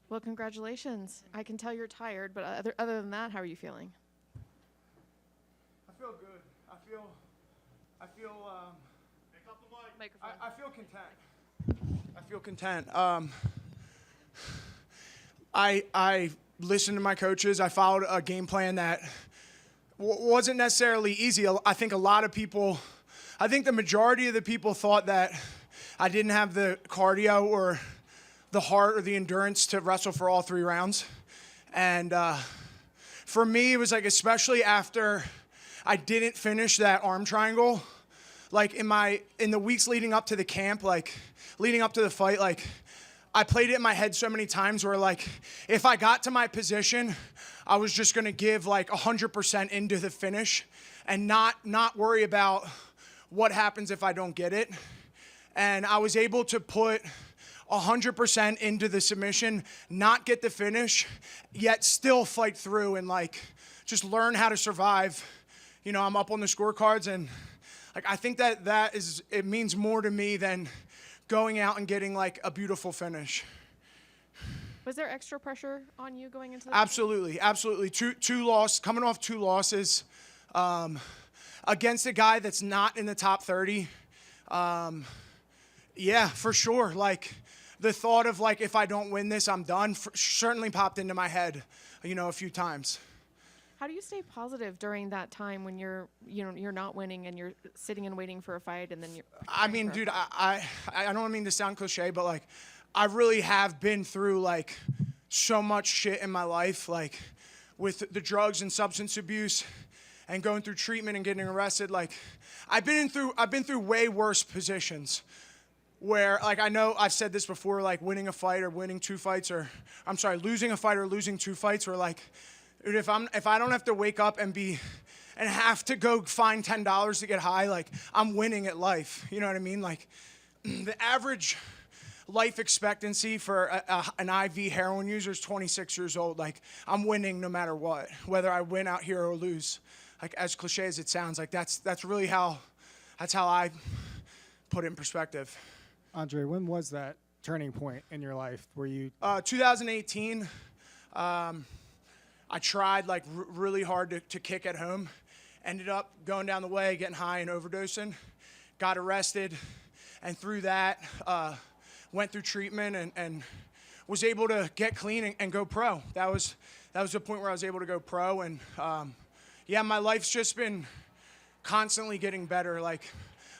Well, congratulations. I can tell you're tired, but other than that, how are you feeling? I feel good. I feel Microphone. I feel content. I feel content. I listened to my coaches. I followed a game plan that wasn't necessarily easy. I think the majority of the people thought that I didn't have the cardio or the heart or the endurance to wrestle for all 3 rounds. And for me, it was like, especially after I didn't finish that arm triangle, like in the weeks leading up to the camp, like leading up to the fight, like I played it in my head so many times where, like, if I got to my position, I was just going to give like 100% into the finish and not worry about what happens if I don't get it. And I was able to put 100% into the submission, not get the finish, yet still fight through and like just learn how to survive. You know, I'm up on the scorecards, and like I think it means more to me than going out and getting like a beautiful finish. Was there extra pressure on you going into the Absolutely. Coming off 2 losses against a guy that's not in the top 30. Yeah, for sure. Like the thought of like, if I don't win this, I'm done, certainly popped into my head, a few times. How do you stay positive during that time when you're not winning and you're sitting and waiting for a fight and then you're... I mean, dude, I don't mean to sound cliche, but like I really have been through like so much shit in my life, like with the drugs and substance abuse and going through treatment and getting arrested. Like I've been through way worse positions where, like, I know I've said this before, like winning a fight or winning 2 fights, or losing a fight or losing 2 fights, where like, dude, if I don't have to wake up and have to go find $10 to get high, like I'm winning at life. You know what I mean? Like the average life expectancy for an IV heroin user is 26 years old. Like I'm winning no matter what, whether I win out here or lose. Like as cliche as it sounds, like that's really how I put it in perspective. Andre, when was that turning point in your life where you... 2018. I tried like really hard to kick at home. Ended up going down the way, getting high and overdosing. Got arrested, and through that, went through treatment and was able to get clean and go pro. That was the point where I was able to go pro. And yeah, my life's just been constantly getting better. Like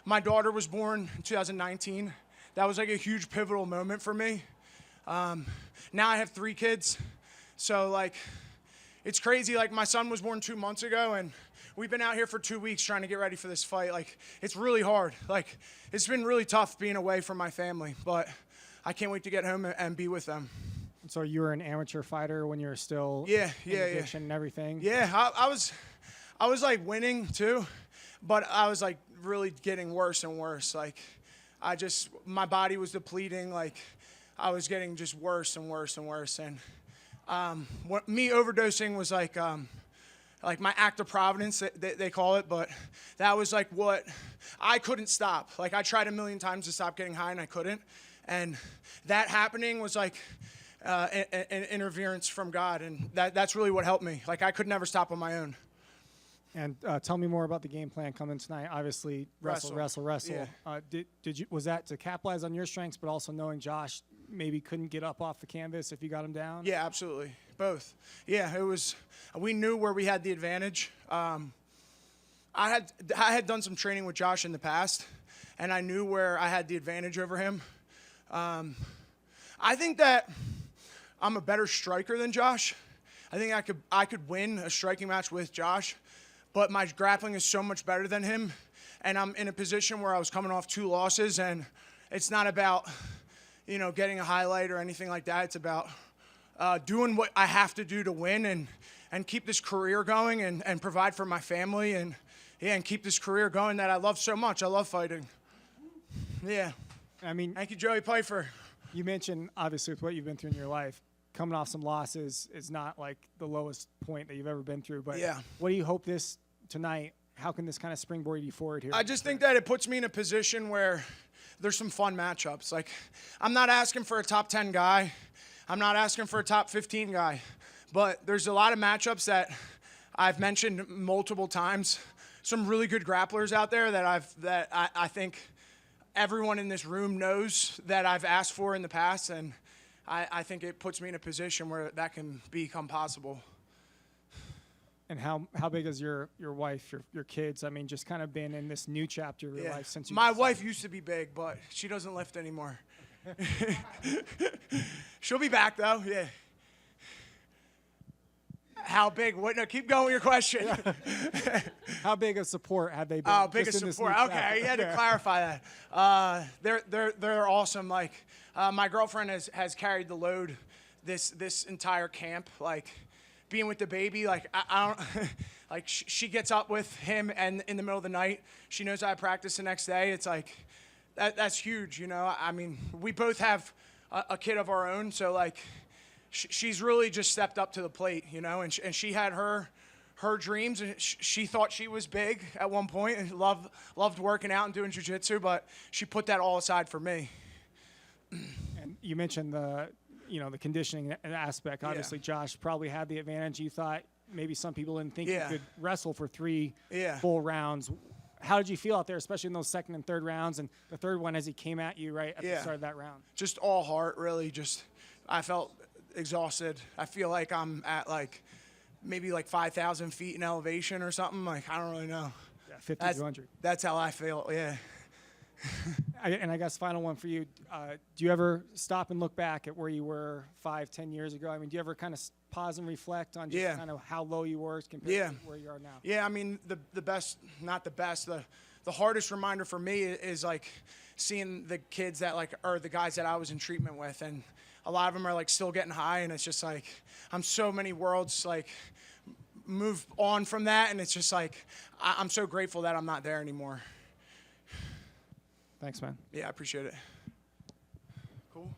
my daughter was born in 2019. That was like a huge pivotal moment for me. Now I have 3 kids, so like. It's crazy. Like my son was born 2 months ago, and we've been out here for 2 weeks trying to get ready for this fight. Like it's really hard. Like it's been really tough being away from my family, but I can't wait to get home and be with them. So you were an amateur fighter when you were still in addiction and everything? Yeah, I was like winning too, but I was like really getting worse and worse. Like my body was depleting. Like I was getting just worse and worse and worse. And me overdosing was like my act of providence, they call it, but that was like what I couldn't stop. Like I tried a million times to stop getting high and I couldn't. And that happening was like an interference from God, and that's really what helped me. Like I could never stop on my own. And tell me more about the game plan coming tonight. Obviously, wrestle. Yeah. Was that to capitalize on your strengths, but also knowing Josh maybe couldn't get up off the canvas if you got him down? Yeah, absolutely. Both. Yeah, it was. We knew where we had the advantage. I had done some training with Josh in the past, and I knew where I had the advantage over him. I think that I'm a better striker than Josh. I think I could win a striking match with Josh, but my grappling is so much better than him, and I'm in a position where I was coming off 2 losses, and it's not about getting a highlight or anything like that. It's about doing what I have to do to win and keep this career going and provide for my family and keep this career going that I love so much. I love fighting. Yeah. I mean, thank you, Joey Pfeiffer. You mentioned, obviously, with what you've been through in your life, coming off some losses is not like the lowest point that you've ever been through. But yeah. What do you hope tonight, how can this kind of springboard you forward here? I just think that it puts me in a position where there's some fun matchups. Like, I'm not asking for a top 10 guy. I'm not asking for a top 15 guy, but there's a lot of matchups that I've mentioned multiple times. Some really good grapplers out there that I think everyone in this room knows that I've asked for in the past, and I think it puts me in a position where that can become possible. And how big is your wife, your kids? I mean, just kind of been in this new chapter of your life since you. My wife used to be big, but she doesn't lift anymore. She'll be back though. Yeah. How big? What? No, keep going with your question. How big of support have they been? Oh, big of just in this support. new Okay, chapter? you had to clarify that. They're awesome. Like my girlfriend has carried the load this entire camp. Like being with the baby. Like I don't like she gets up with him, and in the middle of the night, she knows I practice the next day. It's like that's huge. You know, I mean, we both have a kid of our own, so like. She's really just stepped up to the plate, you know, and she had her dreams, and she thought she was big at one point and loved working out and doing jiu-jitsu, but she put that all aside for me. And you mentioned the conditioning aspect. Obviously, Josh probably had the advantage. You thought maybe some people didn't think you could wrestle for 3 full rounds. How did you feel out there, especially in those second and third rounds, and the third one as he came at you right at the start of that round? Just all heart, really. I felt exhausted. I feel like I'm at maybe 5,000 feet in elevation or something. Like, I don't really know. Yeah, 50 to 100. That's how I feel. Yeah. And I guess final one for you. Do you ever stop and look back at where you were 5-10 years ago? I mean, do you ever kind of pause and reflect on just kind of how low you were compared to where you are now? Yeah, I mean, the best, not the best, the hardest reminder for me is like seeing the kids that or the guys that I was in treatment with, and a lot of them are still getting high, and it's just like I'm so many worlds move on from that, and it's just I'm so grateful that I'm not there anymore. Thanks, man. Yeah, I appreciate it. Cool.